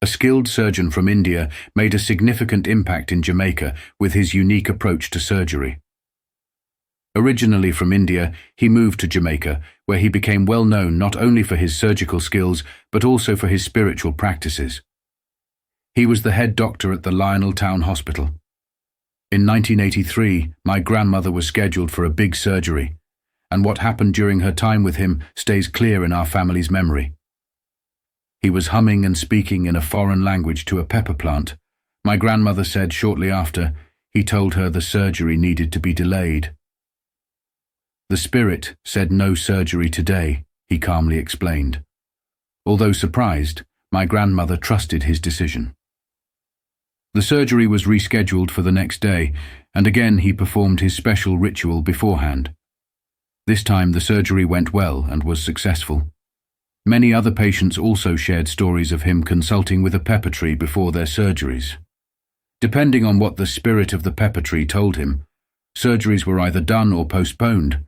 A skilled surgeon from India made a significant impact in Jamaica with his unique approach to surgery. Originally from India, he moved to Jamaica, where he became well known not only for his surgical skills but also for his spiritual practices. He was the head doctor at the Lionel Town Hospital. In 1983, my grandmother was scheduled for a big surgery, and what happened during her time with him stays clear in our family's memory. He was humming and speaking in a foreign language to a pepper plant. My grandmother said shortly after, he told her the surgery needed to be delayed. The spirit said no surgery today, he calmly explained. Although surprised, my grandmother trusted his decision. The surgery was rescheduled for the next day, and again he performed his special ritual beforehand. This time the surgery went well and was successful. Many other patients also shared stories of him consulting with a pepper tree before their surgeries. Depending on what the spirit of the pepper tree told him, surgeries were either done or postponed,